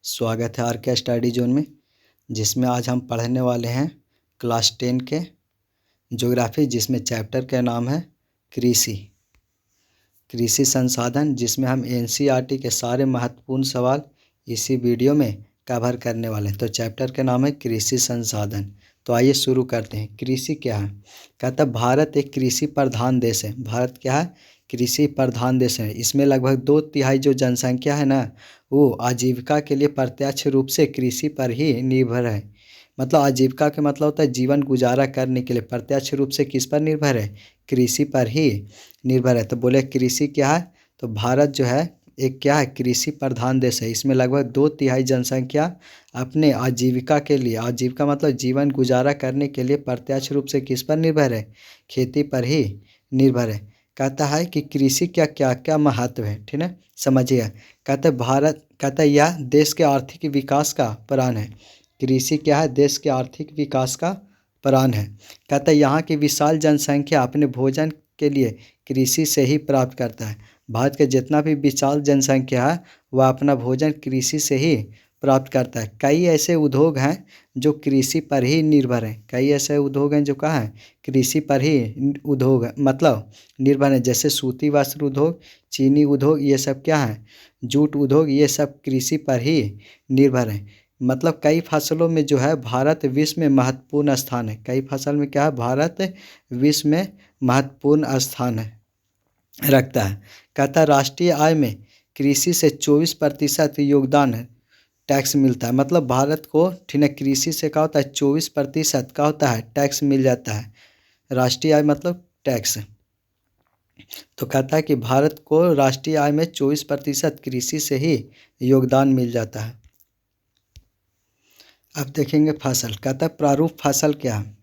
स्वागत है आर के स्टडी जोन में, जिसमें आज हम पढ़ने वाले हैं क्लास 10 के ज्योग्राफी, जिसमें चैप्टर का नाम है कृषि संसाधन, जिसमें हम एनसीईआरटी के सारे महत्वपूर्ण सवाल इसी वीडियो में कवर करने वाले हैं। तो चैप्टर का नाम है कृषि संसाधन। तो आइए शुरू करते हैं। कृषि क्या है? कहता है भारत एक कृषि प्रधान देश है। भारत क्या है? कृषि प्रधान देश है। इसमें लगभग 2/3 जो जनसंख्या है ना, वो आजीविका के लिए प्रत्यक्ष रूप से कृषि पर ही निर्भर है। मतलब आजीविका का मतलब होता है जीवन गुजारा करने के लिए प्रत्यक्ष रूप से किस पर निर्भर है? कृषि पर ही निर्भर है। तो बोले कृषि क्या है? तो भारत जो है एक क्या है? कृषि प्रधान देश है। इसमें लगभग 2/3 जनसंख्या अपने आजीविका के लिए, आजीविका मतलब जीवन गुजारा करने के लिए प्रत्यक्ष रूप से किस पर निर्भर है? खेती पर ही निर्भर है। कहता है कि कृषि का क्या क्या महत्व है, ठीक है, समझिए। कहते भारत, कहता है यह देश के आर्थिक विकास का प्राण है। कृषि क्या है? देश के आर्थिक विकास का प्राण है। कहता है यहाँ की विशाल जनसंख्या अपने भोजन के लिए कृषि से ही प्राप्त करता है। भारत के जितना भी विशाल जनसंख्या है वह अपना भोजन कृषि से ही प्राप्त करता है। कई ऐसे उद्योग हैं जो कृषि पर ही निर्भर हैं। कई ऐसे उद्योग हैं जो कहाँ हैं? कृषि पर ही उद्योग मतलब निर्भर है। जैसे सूती वस्त्र उद्योग, चीनी उद्योग, ये सब क्या है? जूट उद्योग, ये सब कृषि पर ही निर्भर है। मतलब कई फसलों में जो है भारत विश्व में महत्वपूर्ण स्थान है। कई फसल में क्या है? भारत विश्व में महत्वपूर्ण स्थान है रखता है। कहता है राष्ट्रीय आय में कृषि से 24% योगदान है, टैक्स मिलता है। मतलब भारत को, ठीक है, कृषि से क्या होता है? 24% का होता है टैक्स मिल जाता है। राष्ट्रीय आय मतलब टैक्स। तो कहता है कि भारत को राष्ट्रीय आय में 24% कृषि से ही योगदान मिल जाता है। अब देखेंगे फसल। कहता है प्रारूप फसल क्या है?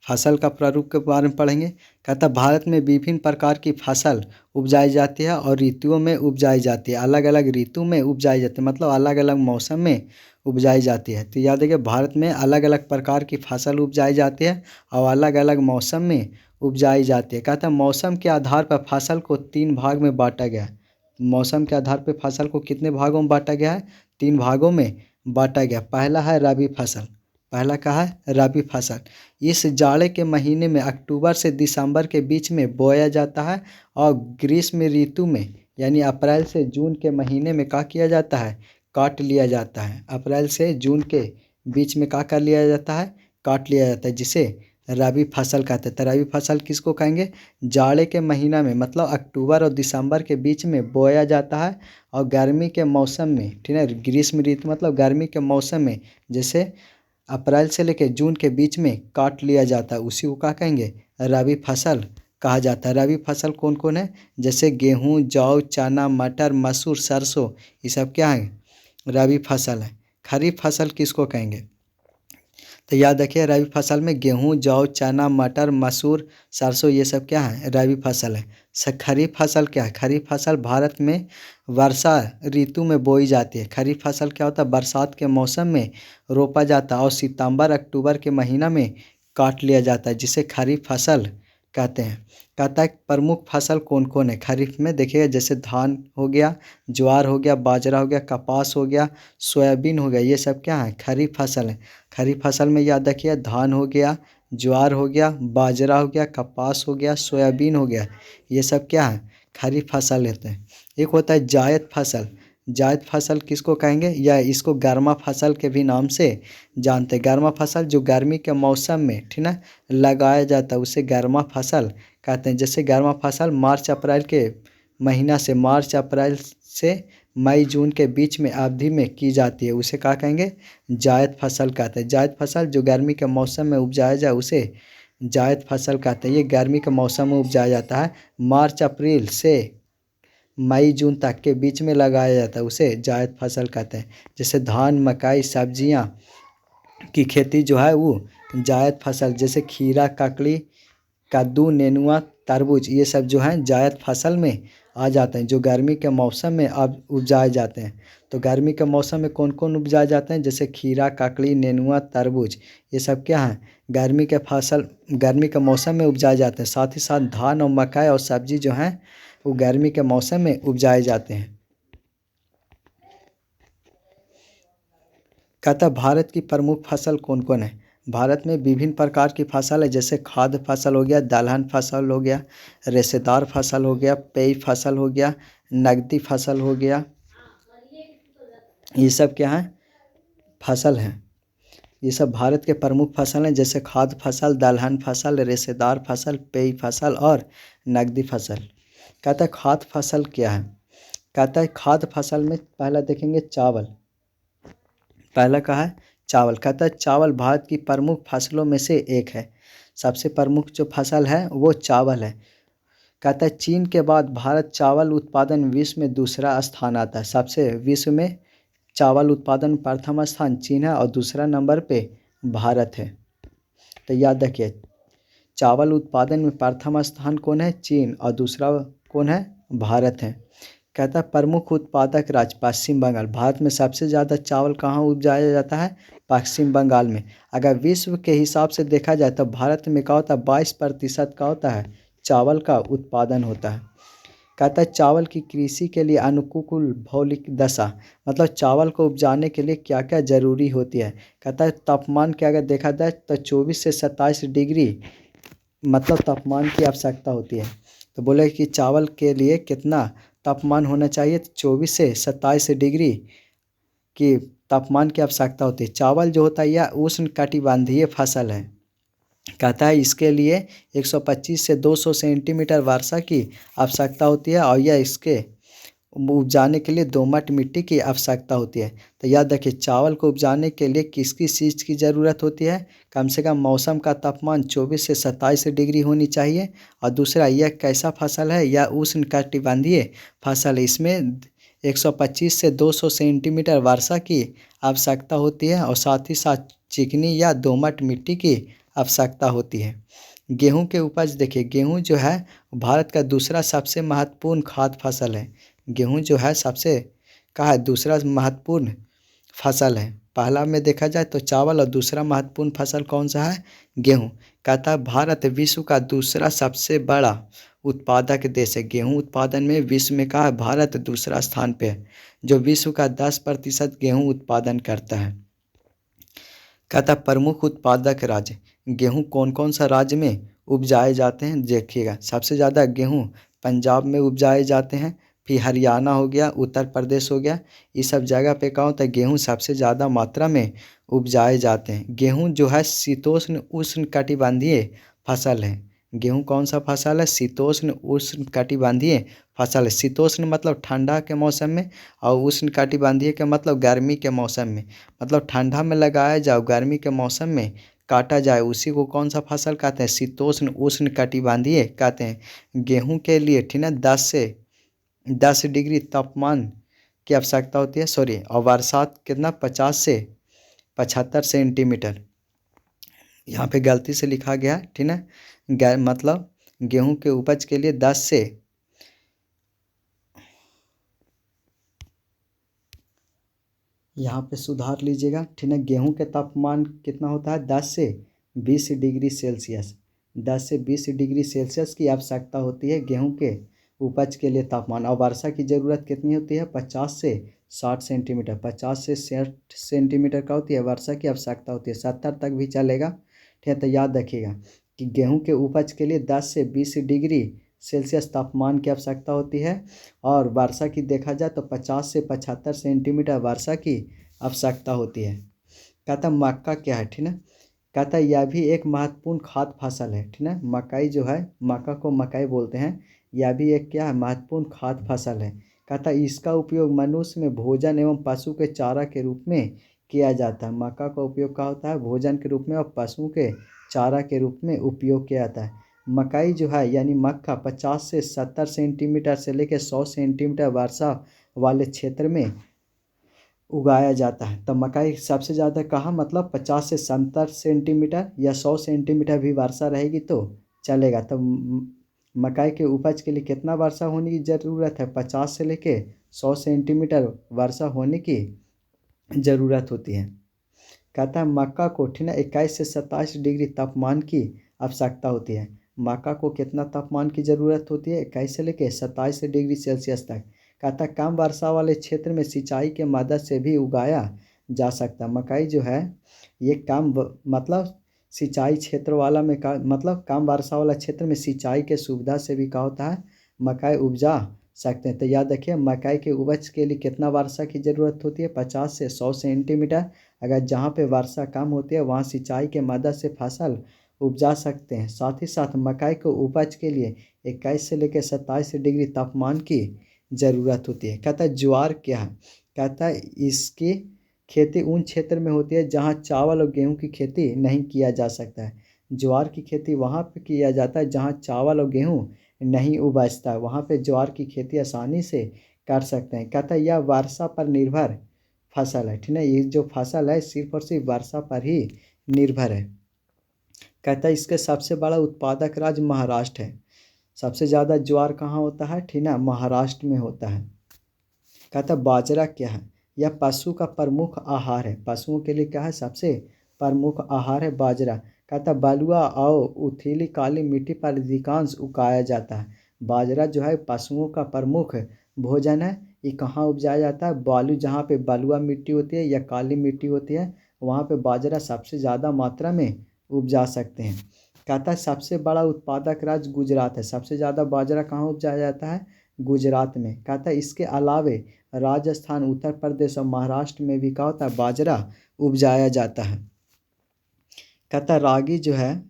फसल का प्रारूप के बारे में पढ़ेंगे। कहता है भारत में विभिन्न प्रकार की फसल उपजाई जाती है और ऋतुओं में उपजाई जाती है। अलग अलग ऋतु में उपजाई जाती है, मतलब अलग अलग मौसम में उपजाई जाती है। तो याद रखिए भारत में अलग अलग प्रकार की फसल उपजाई जाती है और अलग अलग मौसम में उपजाई जाती है। कहता है मौसम के आधार पर फसल को 3 भाग में बांटा गया है। मौसम के आधार पर फसल को कितने भागों में बांटा गया है? 3 भागों में बांटा गया। पहला है रबी फसल। पहला कहा है? रबी फसल। इस जाड़े के महीने में अक्टूबर से दिसंबर के बीच में बोया जाता है और ग्रीष्म ऋतु में यानी अप्रैल से जून के महीने में क्या किया जाता है? काट लिया जाता है। अप्रैल से जून के बीच में क्या कर लिया जाता है? काट लिया जाता है, जिसे रबी फसल कहते हैं। तो रबी फसल किसको कहेंगे? जाड़े के महीना में, मतलब अक्टूबर और दिसंबर के बीच में बोया जाता है और गर्मी के मौसम में, ठीक है, ग्रीष्म ऋतु मतलब गर्मी के मौसम में, जैसे अप्रैल से लेकर जून के बीच में काट लिया जाता है, उसी को क्या कहेंगे? रबी फसल कहा जाता है। रबी फसल कौन कौन है? जैसे गेहूँ, जौ, चना, मटर, मसूर, सरसों, ये सब क्या है? रबी फसल है। खरीफ फसल किसको कहेंगे? तो याद रखिए रबी फसल में गेहूँ, जौ, चना, मटर, मसूर, सरसों, ये सब क्या है? रबी फसल है। खरीफ फसल क्या है? खरीफ फसल भारत में वर्षा ऋतु में बोई जाती है। खरीफ फसल क्या होता है? बरसात के मौसम में रोपा जाता है और सितंबर अक्टूबर के महीना में काट लिया जाता है, जिसे खरीफ फसल कहते हैं। कहता है प्रमुख फसल कौन कौन है खरीफ में? देखिएगा जैसे धान हो गया, ज्वार हो गया, बाजरा हो गया, कपास हो गया, सोयाबीन हो गया, ये सब क्या है? खरीफ फसल है। खरीफ फसल में याद रखिए धान हो गया, ज्वार हो गया, बाजरा हो गया, कपास हो गया, सोयाबीन हो गया, ये सब क्या है? खरीफ फसल लेते हैं। एक होता है जायद फसल। जायद फसल किसको कहेंगे? या इसको गर्मा फसल के भी नाम से जानते हैं। गर्मा फसल जो गर्मी के मौसम में, ठीक ना, लगाया जाता है, उसे गर्मा फसल कहते हैं। जैसे गर्मा फसल मार्च अप्रैल के महीना से, मार्च अप्रैल से मई जून के बीच में अवधि में की जाती है, उसे क्या कहेंगे? जायद फसल कहते हैं। जायद फसल जो गर्मी के मौसम में उपजाया जाए उसे जायद फसल कहते हैं। ये गर्मी के मौसम में उपजाया जाता है, मार्च अप्रैल से मई जून तक के बीच में लगाया जाता है, उसे जायद फसल कहते हैं। जैसे धान, मकई, सब्जियां की खेती जो है वो जायद फसल, जैसे खीरा, ककड़ी, कद्दू, नेनुआ, तरबूज, ये सब जो हैं जायद फसल में आ जाते हैं, जो गर्मी के मौसम में अब उपजाए जाते हैं। तो गर्मी के मौसम में कौन कौन उपजाए जाते हैं? जैसे खीरा, ककड़ी, नेनुआ, तरबूज, ये सब क्या हैं? गर्मी के फसल गर्मी के मौसम में उपजाए जाते हैं। साथ ही साथ धान और मकई और सब्जी जो हैं वो गर्मी के मौसम में उपजाए जाते हैं। कहता है भारत की प्रमुख फसल कौन कौन है। भारत में विभिन्न प्रकार की फसल है, जैसे खाद्य फसल हो गया, दलहन फसल हो गया, रेशेदार फसल हो गया, पेय फसल हो गया, नकदी फसल हो गया। ये सब क्या है, फसल हैं। ये सब भारत के प्रमुख फसल हैं, जैसे खाद्य फसल, दलहन फसल, रेशेदार फसल, पेय फसल और नकदी फसल। कहता है खाद्य फसल क्या है। कहता है खाद्य फसल में पहला देखेंगे चावल। पहला कहा है चावल। कहता है चावल भारत की प्रमुख फसलों में से एक है। सबसे प्रमुख जो फसल है वो चावल है। कहता है चीन के बाद भारत चावल उत्पादन विश्व में दूसरा स्थान आता है। सबसे विश्व में चावल उत्पादन प्रथम स्थान चीन है और दूसरा नंबर पे भारत है। तो याद रखिए, चावल उत्पादन में प्रथम स्थान कौन है, चीन, और दूसरा कौन है, भारत है। कहता है प्रमुख उत्पादक राज्य पश्चिम बंगाल। भारत में सबसे ज़्यादा चावल कहाँ उपजाया जाता है, पश्चिम बंगाल में। अगर विश्व के हिसाब से देखा जाए तो भारत में क्या होता है, 22% का होता है चावल का उत्पादन होता है। कहता है चावल की कृषि के लिए अनुकूल भौगोलिक दशा, मतलब चावल को उपजाने के लिए क्या क्या जरूरी होती है। कहता है तापमान के अगर देखा जाए तो 24 से 27 डिग्री मतलब तापमान की आवश्यकता होती है। तो बोले कि चावल के लिए कितना तापमान होना चाहिए, 24 से 27 डिग्री की तापमान की आवश्यकता होती है। चावल जो होता है यह उष्णकटिबंधीय फसल है। कहता है इसके लिए 125 से 200 सेंटीमीटर वर्षा की आवश्यकता होती है और यह इसके उपजाने के लिए दोमट मिट्टी की आवश्यकता होती है। तो याद रखिए चावल को उपजाने के लिए किस किस चीज़ की ज़रूरत होती है, कम से कम मौसम का तापमान 24 से 27 डिग्री होनी चाहिए। और दूसरा यह कैसा फसल है, यह उष्णकटिबंधीय फसल है। इसमें 125 से 200 सेंटीमीटर वर्षा की आवश्यकता होती है और साथ ही साथ चिकनी या दोमट मिट्टी की आवश्यकता होती है। गेहूं के उपज देखिए, गेहूं जो है भारत का दूसरा सबसे महत्वपूर्ण खाद्य फसल है। गेहूं जो है सबसे कहा है दूसरा महत्वपूर्ण फसल है। पहला में देखा जाए तो चावल और दूसरा महत्वपूर्ण फसल कौन सा है, गेहूं। कहता है भारत विश्व का दूसरा सबसे बड़ा उत्पादक देश है। गेहूं उत्पादन में विश्व में कहा है भारत दूसरा स्थान पे है, जो विश्व का 10% गेहूं उत्पादन करता है। कहता है प्रमुख उत्पादक राज्य, गेहूं कौन कौन सा राज्य में उपजाए जाते हैं देखिएगा। सबसे ज़्यादा गेहूं पंजाब में उपजाए जाते हैं, फिर हरियाणा हो गया, उत्तर प्रदेश हो गया। ये सब जगह पे क्या होता है, गेहूं सबसे ज़्यादा मात्रा में उपजाए जाते हैं। गेहूं जो है शीतोष्ण उष्णकटिबंधीय फसल है। गेहूं कौन सा फसल है, शीतोष्ण उष्णकटिबंधीय फसल है। शीतोष्ण मतलब ठंडा के मौसम में और उष्णकटिबंधीय के मतलब गर्मी के मौसम में। मतलब ठंडा में लगाया जाए, गर्मी के मौसम में काटा जाए, उसी को कौन सा फसल कहते हैं, शीतोष्ण उष्णकटिबंधीय कहते हैं। गेहूं के लिए ठीक है 10 डिग्री तापमान की आवश्यकता होती है, सॉरी, और बरसात कितना 50 से 75 सेंटीमीटर। यहाँ पे गलती से लिखा गया ठीक है, मतलब गेहूं के उपज के लिए 10 से, यहाँ पे सुधार लीजिएगा ठीक है। गेहूं के तापमान कितना होता है, 10 से 20 डिग्री सेल्सियस। 10 से 20 डिग्री सेल्सियस की आवश्यकता होती है गेहूं के उपज के लिए तापमान। और वर्षा की ज़रूरत कितनी होती है, 50 से 60 सेंटीमीटर। 50 से 60 सेंटीमीटर का होती है वर्षा की आवश्यकता होती है, 70 तक भी चलेगा ठीक है। तो याद रखिएगा कि गेहूं के उपज के लिए 10 से 20 डिग्री सेल्सियस तापमान की आवश्यकता होती है और वर्षा की देखा जाए तो 50 से 75 सेंटीमीटर वर्षा की आवश्यकता होती है। कहता मक्का क्या है ठीक है। कहता यह भी एक महत्वपूर्ण खाद्य फसल है ठीक है। मकई जो है, मक्का को मकई बोलते हैं, यह भी एक क्या है, महत्वपूर्ण खाद्य फसल है। कहता इसका उपयोग मनुष्य में भोजन एवं पशु के चारा के रूप में किया जाता है। मक्का का उपयोग क्या होता है, भोजन के रूप में और पशुओं के चारा के रूप में उपयोग किया जाता है। मकई जो है यानी मक्का 50 से 70 सेंटीमीटर से लेकर 100 सेंटीमीटर वर्षा वाले क्षेत्र में उगाया जाता है। तो मकई सबसे ज़्यादा कहाँ, मतलब 50 से 70 सेंटीमीटर या 100 सेंटीमीटर भी वर्षा रहेगी तो चलेगा। तो मकई के उपज के लिए कितना वर्षा होने की ज़रूरत है, 50 से लेके 100 सेंटीमीटर वर्षा होने की ज़रूरत होती है। कहता है मक्का को ठीक है 21 से 27 डिग्री तापमान की आवश्यकता होती है। मक्का को कितना तापमान की ज़रूरत होती है, 21 से लेकर 27 डिग्री सेल्सियस तक। कहता कम वर्षा वाले क्षेत्र में सिंचाई के मदद से भी उगाया जा सकता है। मकई जो है ये मतलब सिंचाई क्षेत्र वाला में मतलब कम वर्षा वाला क्षेत्र में सिंचाई के सुविधा से भी क्या होता है, मकई उपजा सकते हैं। तो याद रखिए मकई के उपज के लिए कितना वर्षा की ज़रूरत होती है, 50 से 100 सेंटीमीटर। अगर जहाँ पे वर्षा कम होती है वहाँ सिंचाई के मदद से फसल उपजा सकते हैं। साथ ही साथ मकई को उपज के लिए 21 से लेकर 27 डिग्री तापमान की ज़रूरत होती है। कहता है ज्वार क्या है, कहता है इसकी खेती उन क्षेत्र में होती है जहाँ चावल और गेहूँ की खेती नहीं किया जा सकता है। ज्वार की खेती वहाँ पे किया जाता है जहाँ चावल और गेहूँ नहीं उबजता है, वहाँ पे ज्वार की खेती आसानी से कर सकते हैं। कहता है यह वर्षा पर निर्भर फसल है, ठीक है। ये जो फसल है सिर्फ और सिर्फ वर्षा पर ही निर्भर है। कहता है इसके सबसे बड़ा उत्पादक राज्य महाराष्ट्र है। सबसे ज़्यादा ज्वार कहाँ होता है, ठीक ना, महाराष्ट्र में होता है। कहता है बाजरा क्या है, यह पशु का प्रमुख आहार है। पशुओं के लिए क्या है, सबसे प्रमुख आहार है बाजरा। कहता है बलुआ और उथीली काली मिट्टी पर अधिकांश उगाया जाता है। बाजरा जो है पशुओं का प्रमुख भोजन है। ये कहाँ उपजाया जाता है, बालू जहाँ पे बलुआ मिट्टी होती है या काली मिट्टी होती है वहाँ पे बाजरा सबसे ज़्यादा मात्रा में उपजा सकते हैं। कहता है सबसे बड़ा उत्पादक राज्य गुजरात है। सबसे ज़्यादा बाजरा कहाँ उपजाया जाता है, गुजरात में। कहता है इसके अलावे राजस्थान, उत्तर प्रदेश और महाराष्ट्र में भी क्या होता है, बाजरा उपजाया जाता है। कहता है रागी जो है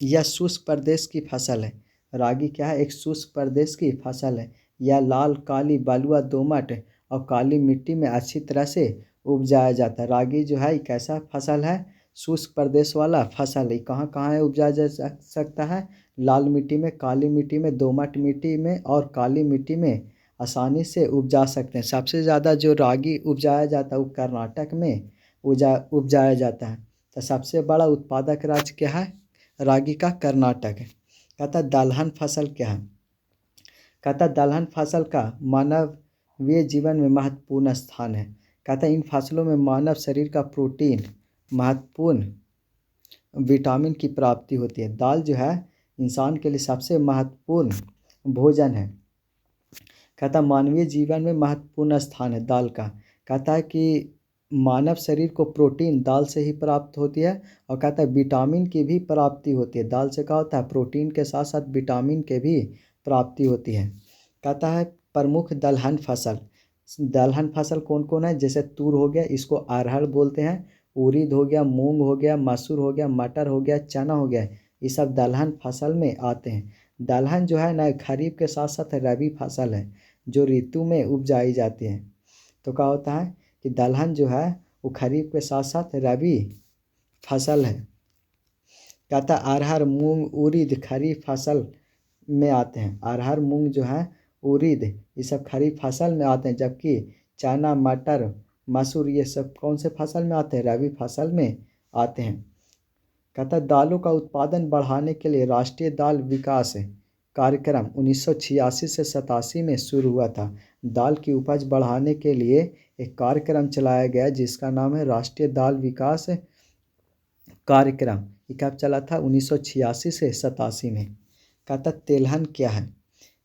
यह शुष्क प्रदेश की फसल है। रागी क्या है, एक शुष्क प्रदेश की फसल है। यह लाल, काली, बलुआ, दोमट और काली मिट्टी में अच्छी तरह से उपजाया जाता है। रागी जो है एक ऐसा फसल है, शुष्क प्रदेश वाला फसल है। कहाँ कहाँ है उपजाया जा सकता है, लाल मिट्टी में, काली मिट्टी में, दोमट मिट्टी में और काली मिट्टी में आसानी से उपजा सकते हैं। सबसे ज़्यादा जो रागी उपजाया जाता है वो कर्नाटक में उपजाया जाता है। तो सबसे बड़ा उत्पादक राज्य क्या है रागी का, कर्नाटक है। कहता है दलहन फसल क्या है, कहता है दलहन फसल का मानवीय जीवन में महत्वपूर्ण स्थान है। कहता है इन फसलों में मानव शरीर का प्रोटीन, महत्वपूर्ण विटामिन की प्राप्ति होती है। दाल जो है इंसान के लिए सबसे महत्वपूर्ण भोजन है। कहता है मानवीय जीवन में महत्वपूर्ण स्थान है दाल का। कहता है कि मानव शरीर को प्रोटीन दाल से ही प्राप्त होती है और कहता है विटामिन की भी प्राप्ति होती है। दाल से क्या होता है, प्रोटीन के साथ साथ विटामिन के भी प्राप्ति होती है। कहता है प्रमुख दलहन फसल, दलहन फसल कौन कौन है, जैसे तूर हो गया, इसको अरहर बोलते हैं, उड़ीद हो गया, मूंग हो गया, मसूर हो गया, मटर हो गया, चना हो गया, ये सब दलहन फसल में आते हैं। दलहन जो है ना खरीफ के साथ साथ रबी फसल है जो ऋतु में उपजाई जाती है। तो क्या होता है कि दलहन जो है वो खरीफ के साथ साथ रबी फसल है। कहता है अरहर, मूंग, उड़ीद खरीफ फसल में आते हैं। अरहर, मूंग जो है, उड़ीद, ये सब खरीफ फसल में आते हैं। जबकि चना, मटर, मसूर ये सब कौन से फसल में आते हैं, रबी फसल में आते हैं। कहता है दालों का उत्पादन बढ़ाने के लिए राष्ट्रीय दाल विकास कार्यक्रम 1986 से 87 में शुरू हुआ था। दाल की उपज बढ़ाने के लिए एक कार्यक्रम चलाया गया जिसका नाम है राष्ट्रीय दाल विकास कार्यक्रम। ये कब चला था, 1986 से 87 में। कहता तेलहन क्या है,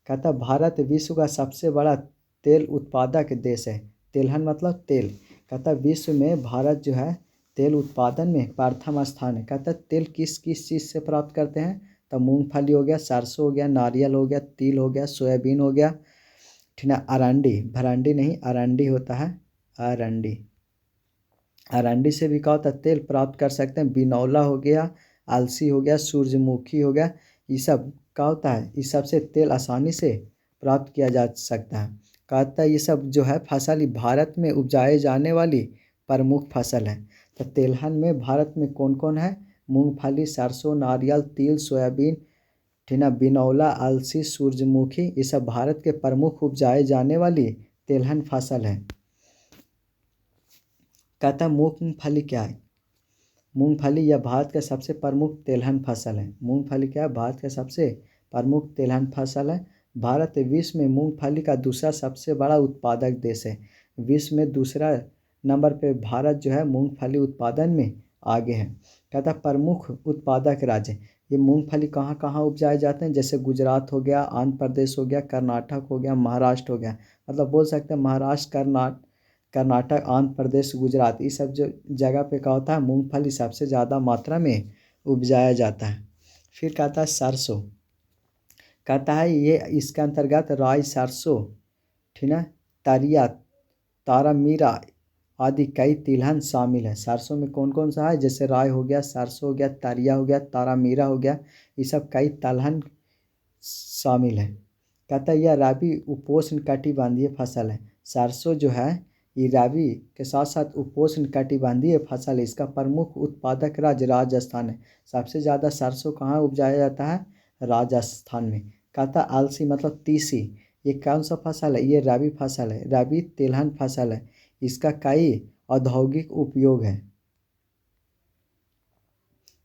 कहता भारत विश्व का सबसे बड़ा तेल उत्पादक देश है। तेलहन मतलब तेल। कहता विश्व में भारत जो है तेल उत्पादन में प्रथम स्थान है। कहता तेल किस किस चीज़ से प्राप्त करते हैं, तो मूंगफली हो गया, सरसों हो गया, नारियल हो गया, तिल हो गया, सोयाबीन हो गया, ठीक है, अरंडी, भरंडी नहीं अरंडी होता है, अरंडी, अरंडी से भी क्या होता है तेल प्राप्त कर सकते हैं। बिनौला हो गया, अलसी हो गया, सूरजमुखी हो गया, ये सब क्या होता है, इस सब से तेल आसानी से प्राप्त किया जा सकता है। कहता है ये सब जो है फसल ही भारत में उपजाए जाने वाली प्रमुख फसल है। तो तेलहन में भारत में कौन कौन है, मूंगफली, सरसों, नारियल, तिल, सोयाबीन, ठीक है, बिनौला, अलसी, सूरजमुखी, ये सब भारत के प्रमुख उपजाए जाने वाली तेलहन फसल है। कहता है मूंगफली क्या है, मूंगफली यह भारत का सबसे प्रमुख तेलहन फसल है। मूंगफली क्या है, भारत का सबसे प्रमुख तेलहन फसल है। भारत विश्व में मूंगफली का दूसरा सबसे बड़ा उत्पादक देश है। विश्व में दूसरा नंबर पे भारत जो है मूंगफली उत्पादन में आगे है। कहता प्रमुख उत्पादक राज्य, ये मूंगफली कहाँ कहाँ उपजाए जाते हैं, जैसे गुजरात हो गया, आंध्र प्रदेश हो गया, कर्नाटक हो गया, महाराष्ट्र हो गया। मतलब बोल सकते हैं महाराष्ट्र, कर्नाटक, आंध्र प्रदेश, गुजरात, ये सब जो जगह पे क्या होता है मूंगफली सबसे ज़्यादा मात्रा में उपजाया जाता है। फिर कहता है सरसों, कहता है ये इसके अंतर्गत राई, सरसों, ठीक है, तरिया, तारामीरा आदि कई तिलहन शामिल है। सरसों में कौन कौन सा है, जैसे राई हो गया, सरसों हो गया, तरिया हो गया, तारामीरा हो गया, ये सब कई तिलहन शामिल है। कहता है यह रबी उपोष्ण कटिबंधीय फसल है। सरसों जो है ये रबी के साथ साथ उपोष्ण कटिबंधीय फसल है। इसका प्रमुख उत्पादक राज्य राजस्थान है। सबसे ज़्यादा सरसों कहाँ उपजाया जाता है, राजस्थान में। कहता है अलसी मतलब तीसी, ये कौन सा फसल है, ये रबी फसल है, रबी तिलहन फसल है। इसका कई औद्योगिक उपयोग है।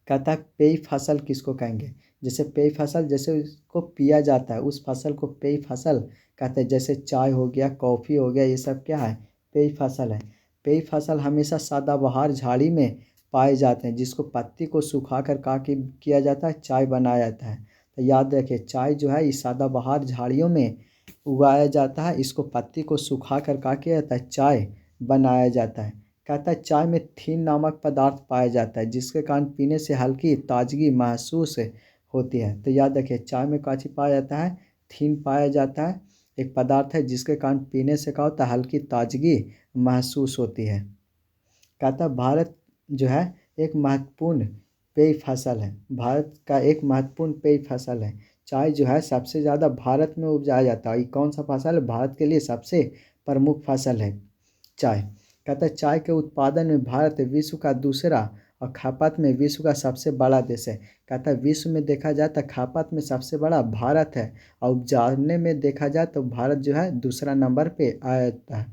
कहता है पेय फसल किसको कहेंगे, जैसे पेय फसल जैसे उसको पिया जाता है उस फसल को पेय फसल कहते हैं। जैसे चाय हो गया, कॉफ़ी हो गया, ये सब क्या है, पेय फसल है। पेय फसल हमेशा सदाबहार झाड़ी में पाए जाते हैं, जिसको पत्ती को सुखा कर किया जाता है, चाय बनाया जाता है। तो याद रखिए चाय जो है इस सदाबहार झाड़ियों में उगाया जाता है, इसको पत्ती को सुखा कर किया जाता है, चाय बनाया जाता है। कहता है चाय में थीन नामक पदार्थ पाया जाता है, जिसके कारण पीने से हल्की ताजगी महसूस होती है। तो याद रखिए चाय में क्या चीज पाया जाता है, थीन पाया जाता है, एक पदार्थ है जिसके कारण पीने से क्या होता है, हल्की ताजगी महसूस होती है। कहता है भारत जो है एक महत्वपूर्ण पेय फसल है, भारत का एक महत्वपूर्ण पेय फसल है। चाय जो है सबसे ज़्यादा भारत में उपजाया जाता है। ये कौन सा फसल है, भारत के लिए सबसे प्रमुख फसल है चाय। कहता है चाय के उत्पादन में भारत विश्व का दूसरा और खपत में विश्व का सबसे बड़ा देश है। कहता है विश्व में देखा जाए तो खपत में सबसे बड़ा भारत है और उपजाने में देखा जाए तो भारत जो है दूसरा नंबर पे आता है।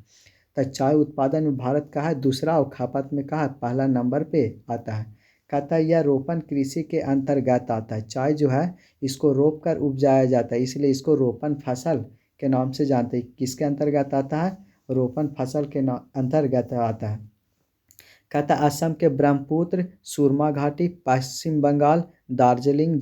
तो चाय उत्पादन में भारत का है दूसरा और खपत में कहा पहला नंबर पे आता है। कहता है यह रोपण कृषि के अंतर्गत आता है। चाय जो है इसको रोप कर उपजाया जाता है, इसलिए इसको रोपण फसल के नाम से जानते हैं। किसके अंतर्गत आता है, रोपण फसल के अंतर्गत आता है। कहता है असम के ब्रह्मपुत्र, सुरमा घाटी, पश्चिम बंगाल, दार्जिलिंग,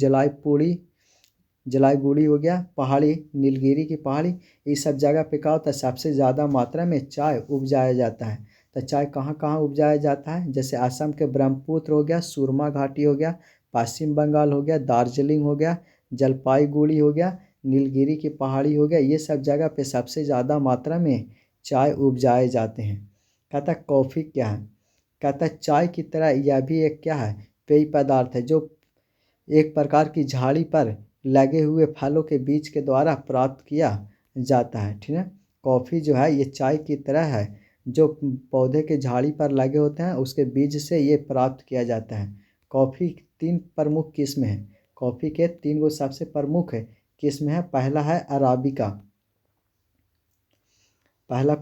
जलाईगुड़ी हो गया, पहाड़ी, नीलगिरी की पहाड़ी, ये सब जगह पे क्या होता है सबसे ज़्यादा मात्रा में चाय उपजाया जाता है। तो चाय कहाँ कहाँ उपजाया जाता है, जैसे असम के ब्रह्मपुत्र हो गया, सुरमा घाटी हो गया, पश्चिम बंगाल हो गया, दार्जिलिंग हो गया, जलपाईगुड़ी हो गया, नीलगिरी की पहाड़ी हो गया, ये सब जगह पे सबसे ज़्यादा मात्रा में चाय उपजाए जाते हैं। कहता है कॉफ़ी क्या है, कहता है चाय की तरह यह भी एक क्या है, पेय पदार्थ है जो एक प्रकार की झाड़ी पर लगे हुए फलों के बीज के द्वारा प्राप्त किया जाता है। ठीक है, कॉफ़ी जो है ये चाय की तरह है जो पौधे के झाड़ी पर लगे होते हैं, उसके बीज से ये प्राप्त किया जाता है। कॉफ़ी तीन प्रमुख किस्म हैं, कॉफ़ी के तीन गो सबसे प्रमुख किस्म है। पहला है अराबिका, पहला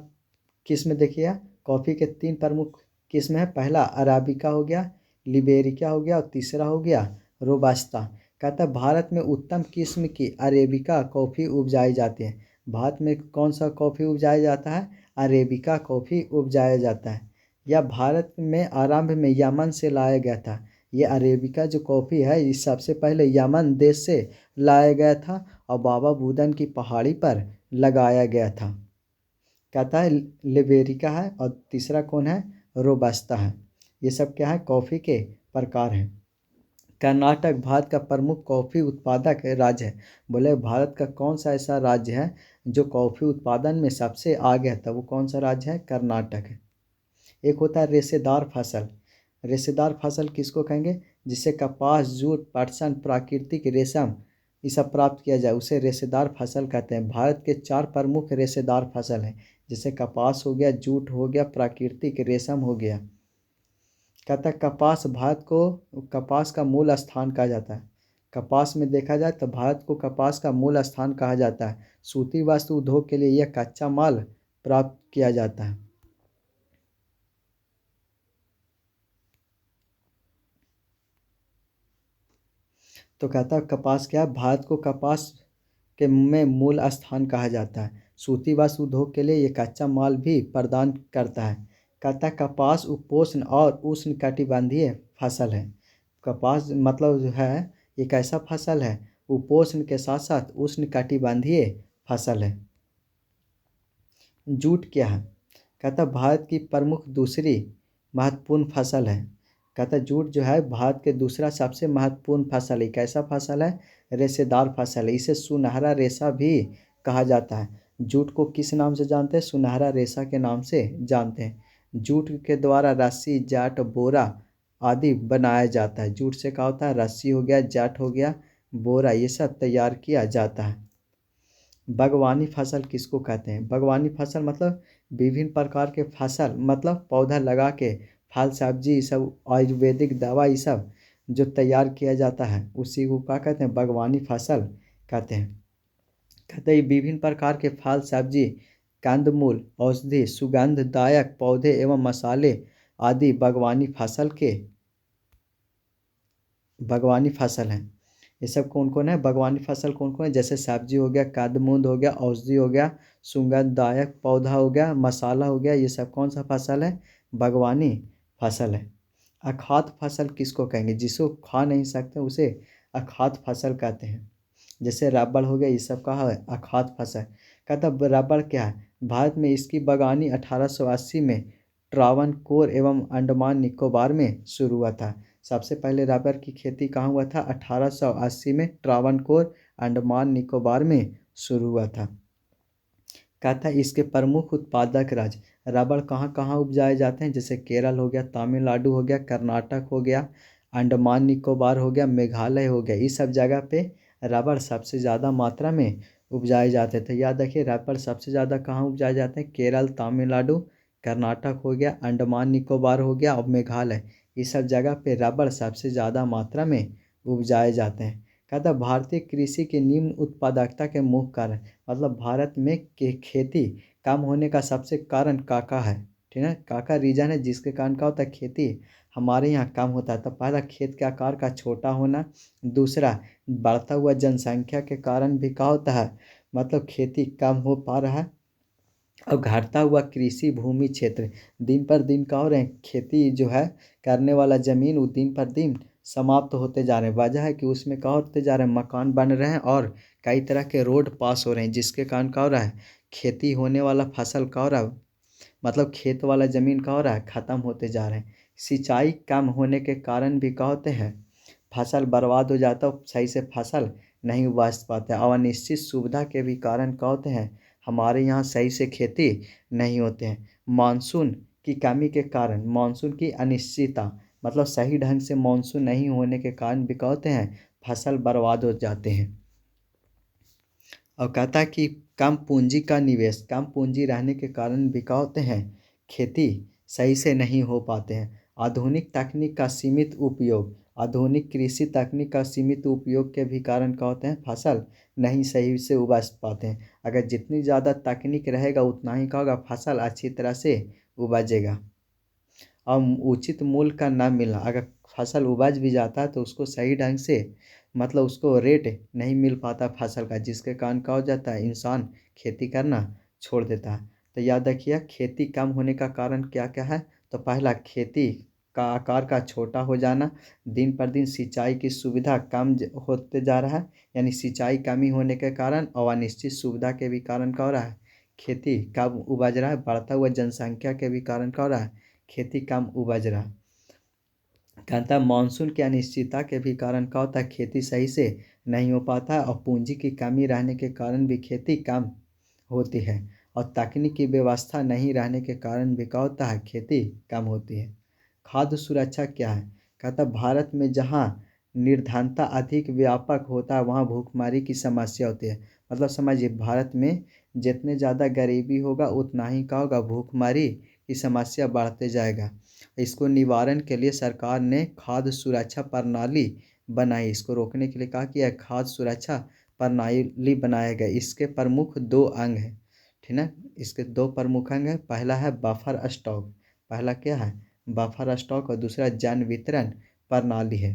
किस्म देखिए कॉफ़ी के तीन प्रमुख किस्म है। पहला अराबिका हो गया, लिबेरिका हो गया और तीसरा हो गया रोबास्ता। कहता है भारत में उत्तम किस्म की अरेबिका कॉफ़ी उपजाई जाती है। भारत में कौन सा कॉफ़ी उपजाया जाता है, अरेबिका कॉफ़ी उपजाया जाता है। यह भारत में आरंभ में यमन से लाया गया था। ये अरेबिका जो कॉफ़ी है ये सबसे पहले यमन देश से लाया गया था और बाबा बुदन की पहाड़ी पर लगाया गया था। कहता है लिबेरिका है और तीसरा कौन है, रोबास्ता है। ये सब क्या है, कॉफ़ी के प्रकार हैं। कर्नाटक भारत का प्रमुख कॉफ़ी उत्पादक राज्य है। बोले भारत का कौन सा ऐसा राज्य है जो कॉफ़ी उत्पादन में सबसे आगे है, तो वो कौन सा राज्य है, कर्नाटक है। एक होता है रेशेदार फसल, रेशेदार फसल किसको कहेंगे, जिससे कपास, जूट, पटसन, प्राकृतिक रेशम ये सब प्राप्त किया जाए उसे रेशेदार फसल कहते हैं। भारत के चार प्रमुख रेशेदार फसल हैं, जैसे कपास हो गया, जूट हो गया, प्राकृतिक रेशम हो गया। कहता है कपास, भारत को कपास का मूल स्थान कहा जाता है। कपास में देखा जाए तो भारत को कपास का मूल स्थान कहा जाता है। सूती वस्त्र उद्योग के लिए यह कच्चा माल प्राप्त किया जाता है। तो कहता है कपास क्या है, भारत को कपास के में मूल स्थान कहा जाता है। सूती वस्त्र उद्योग के लिए ये कच्चा माल भी प्रदान करता है। कहता है कपास उपोष्ण और उष्ण कटिबंधीय फसल है। कपास मतलब जो है एक ऐसा फसल है उपोष्ण के साथ साथ उष्ण कटिबंधीय फसल है। जूट क्या है, कहता भारत की प्रमुख दूसरी महत्वपूर्ण फसल है। कहता जूट जो है भारत के दूसरा सबसे महत्वपूर्ण फसल है। कैसा फसल है? रेशेदार फसल है। इसे सुनहरा रेशा भी कहा जाता है। जूट को किस नाम से जानते हैं? सुनहरा रेशा के नाम से जानते हैं। जूट के द्वारा रस्सी, जाट, बोरा आदि बनाया जाता है। जूट से क्या होता है? रस्सी हो गया, जाट हो गया, बोरा, ये सब तैयार किया जाता है। बागवानी फसल किसको कहते हैं? बागवानी फसल मतलब विभिन्न प्रकार के फसल मतलब पौधा लगा के फल सब्जी सब आयुर्वेदिक दवा ये सब जो तैयार किया जाता है उसी को क्या कहते हैं? बागवानी फसल कहते हैं। कहते हैं विभिन्न प्रकार के फल सब्जी, कंदमूल, औषधि, सुगंधदायक पौधे एवं मसाले आदि बागवानी फसल हैं। ये सब कौन कौन है? बागवानी फसल कौन कौन है? जैसे सब्जी हो गया, कंदमूल हो गया, औषधि हो गया, सुगंधदायक पौधा हो गया, मसाला हो गया, ये सब कौन सा फसल है? बागवानी फसल है। अखाद्य फसल किसको कहेंगे? जिसको खा नहीं सकते उसे अखाद्य फसल कहते हैं। जैसे रबड़ हो गया, ये सब कहा है अखाद्य फसल। कहता रबड़ क्या है? भारत में इसकी बागवानी 1880 में ट्रावनकोर एवं अंडमान निकोबार में शुरू हुआ था। सबसे पहले रबर की खेती कहाँ हुआ था? 1880 में ट्रावनकोर अंडमान निकोबार में शुरू हुआ था। कहता है इसके प्रमुख उत्पादक राज्य रबड़ कहाँ कहाँ उपजाए जाते हैं? जैसे केरल हो गया, तमिलनाडु हो गया, कर्नाटक हो गया, अंडमान निकोबार हो गया, मेघालय हो गया। इस सब जगह पे रबड़ सबसे ज़्यादा मात्रा में उपजाए जाते थे। याद रखिए रबड़ सबसे ज़्यादा कहाँ उपजाए जाते हैं? केरल, तमिलनाडु, कर्नाटक हो गया, अंडमान निकोबार हो गया और मेघालय। इस सब जगह पे रबड़ सबसे ज़्यादा मात्रा में उपजाए जाते हैं। कहता भारतीय कृषि की निम्न उत्पादकता के मुख्य कारण मतलब भारत में खेती कम होने का सबसे कारण काका है। ठीक है, काका रीजन है जिसके कारण क्या होता है? खेती हमारे यहाँ कम होता है। तो पहला खेत के आकार का छोटा होना, दूसरा बढ़ता हुआ जनसंख्या के कारण भी क्या होता है? मतलब खेती कम हो पा रहा है और घटता हुआ कृषि भूमि क्षेत्र दिन पर दिन क्या हो रहे हैं? खेती जो है करने वाला ज़मीन वो दिन पर दिन समाप्त होते जा रहे हैं। वजह है कि उसमें क्या होते जा रहे हैं? मकान बन रहे हैं और कई तरह के रोड पास हो रहे हैं जिसके कारण क्या हो रहा है? खेती होने वाला फसल क्या हो रहा है? मतलब खेत वाला ज़मीन क्या हो रहा है? ख़त्म होते जा रहे हैं। सिंचाई कम होने के कारण भी क्या होते हैं? फसल बर्बाद हो जाता है, सही से फसल नहीं उगा पाते। और अनिश्चित सुविधा के भी कारण क्या होते हैं? हमारे यहाँ सही से खेती नहीं होते हैं। मानसून की कमी के कारण मानसून की अनिश्चितता मतलब सही ढंग से मानसून नहीं होने के कारण भी क्या होते हैं? फसल बर्बाद हो जाते हैं। और कहता है कि कम पूंजी का निवेश, कम पूंजी रहने के कारण भी क्या होते हैं? खेती सही से नहीं हो पाते हैं। आधुनिक तकनीक का सीमित उपयोग, आधुनिक कृषि तकनीक का सीमित उपयोग के भी कारण क्या होते हैं? फसल नहीं सही से उगा पाते हैं। अगर जितनी ज़्यादा तकनीक रहेगा उतना ही क्या होगा? फसल अच्छी तरह से उपजेगा। और उचित मूल्य का ना मिलना, अगर फसल उपज भी जाता है तो उसको सही ढंग से मतलब उसको रेट नहीं मिल पाता फसल का, जिसके कारण क्या हो जाता है? इंसान खेती करना छोड़ देता है। तो याद रखिए खेती कम होने का कारण क्या क्या है? तो पहला खेती का आकार का छोटा हो जाना, दिन पर दिन सिंचाई की सुविधा कम होते जा रहा है, यानी सिंचाई कमी होने के कारण और अनिश्चित सुविधा के भी कारण क्या हो रहा है? खेती कम उपज रहा है। बढ़ता हुआ जनसंख्या के भी कारण क्या हो रहा है? खेती कम उपज रहा। कहता है मानसून की अनिश्चितता के भी कारण क्या होता है? खेती सही से नहीं हो पाता और पूंजी की कमी रहने के कारण भी खेती कम होती है। और तकनीक की व्यवस्था नहीं रहने के कारण भी क्या होता है? खेती कम होती है। खाद्य सुरक्षा क्या है? कहता भारत में जहाँ निर्धनता अधिक व्यापक होता है वहाँ भूखमरी की समस्या होती है। मतलब समझिए भारत में जितने ज़्यादा गरीबी होगा उतना ही क्या होगा? भूखमरी की समस्या बढ़ते जाएगा। इसको निवारण के लिए सरकार ने खाद्य सुरक्षा प्रणाली बनाई। इसको रोकने के लिए क्या किया है? खाद्य सुरक्षा प्रणाली बनाया गया। इसके प्रमुख दो अंग हैं। ठीक है, इसके दो प्रमुख अंग हैं। पहला है बफर स्टॉक। पहला क्या है? बफर स्टॉक और दूसरा जन वितरण प्रणाली है।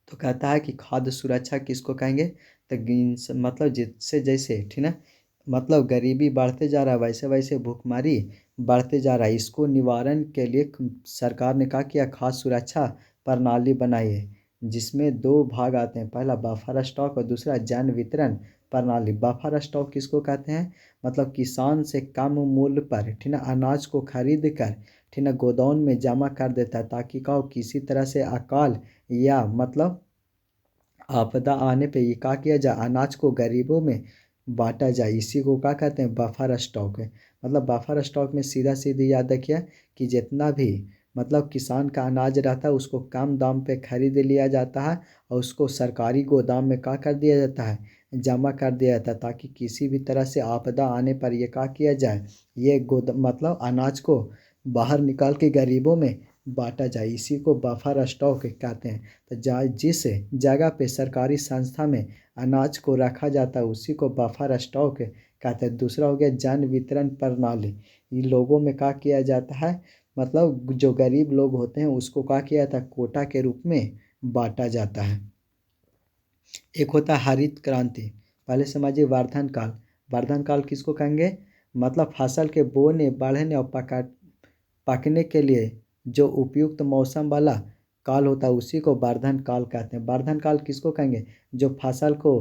तो कहता है कि खाद्य सुरक्षा किसको कहेंगे? तो मतलब जिससे जैसे ठीक है मतलब गरीबी बढ़ते जा रहा है वैसे वैसे भूखमरी बढ़ते जा रहा है। इसको निवारण के लिए सरकार ने क्या किया? खाद्य सुरक्षा प्रणाली बनाई है जिसमें दो भाग आते हैं। पहला बफर स्टॉक और दूसरा जन वितरण प्रणाली। बफर स्टॉक किसको कहते हैं? मतलब किसान से कम मूल्य पर ठीक ना अनाज को खरीद कर ठीक ना गोदाम में जमा कर देता है, ताकि क्या हो, किसी तरह से अकाल या मतलब आपदा आने पे ये क्या किया जाए, अनाज को गरीबों में बांटा जाए। इसी को क्या कहते हैं? बफर स्टॉक है। मतलब बफर स्टॉक में सीधा सीधी याद रखिए कि जितना भी मतलब किसान का अनाज रहता है उसको कम दाम पे खरीद लिया जाता है और उसको सरकारी गोदाम में क्या कर दिया जाता है, जमा कर दिया जाता है, ताकि किसी भी तरह से आपदा आने पर ये क्या किया जाए, ये गोदाम मतलब अनाज को बाहर निकाल के गरीबों में बांटा जाए। इसी को बफर स्टॉक कहते हैं। तो जिस जगह पे सरकारी संस्था में अनाज को रखा जाता है उसी को बफर स्टॉक कहते हैं। दूसरा हो गया जन वितरण प्रणाली। इन लोगों में क्या किया जाता है, मतलब जो गरीब लोग होते हैं उसको क्या किया जाता है, कोटा के रूप में बांटा जाता है। एक होता है हरित क्रांति। पहले समझिए वर्धन काल। वर्धन काल किसको कहेंगे? मतलब फसल के बोने, बढ़ने और पकने के लिए जो उपयुक्त मौसम वाला काल होता है उसी को वर्धन काल कहते हैं। वर्धन काल किसको कहेंगे? जो फसल को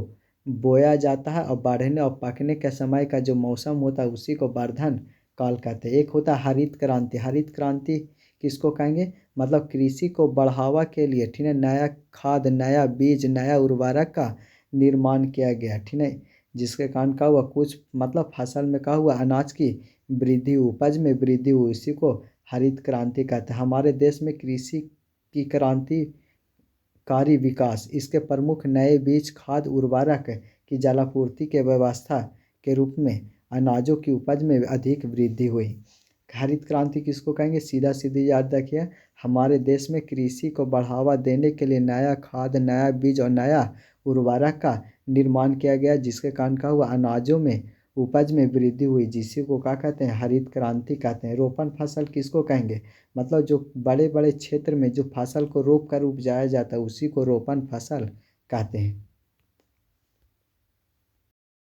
बोया जाता है और बढ़ने और पकने के समय का जो मौसम होता है उसी को वर्धन काल कहते हैं। एक होता है हरित क्रांति। हरित क्रांति किसको कहेंगे? मतलब कृषि को बढ़ावा के लिए ठीक है नया खाद, नया बीज, नया उर्वरक का निर्माण किया गया ठीक है, जिसके कारण क्या हुआ, कुछ मतलब फसल में क्या हुआ, अनाज की वृद्धि, उपज में वृद्धि हुई। इसी को हरित क्रांति कहते हैं। हमारे देश में कृषि की क्रांतिकारी विकास, इसके प्रमुख नए बीज, खाद, उर्वरक की जलापूर्ति के व्यवस्था के रूप में अनाजों की उपज में अधिक वृद्धि हुई। हरित क्रांति किसको कहेंगे? सीधा सीधी याद रखिए, हमारे देश में कृषि को बढ़ावा देने के लिए नया खाद, नया बीज और नया उर्वरक का निर्माण किया गया, जिसके कारण क्या हुआ, अनाजों में उपज में वृद्धि हुई। जिसी को क्या कहते हैं? हरित क्रांति कहते हैं। रोपण फसल किसको कहेंगे? मतलब जो बड़े बड़े क्षेत्र में जो फसल को रोप कर उपजाया जाता है उसी को रोपण फसल कहते हैं।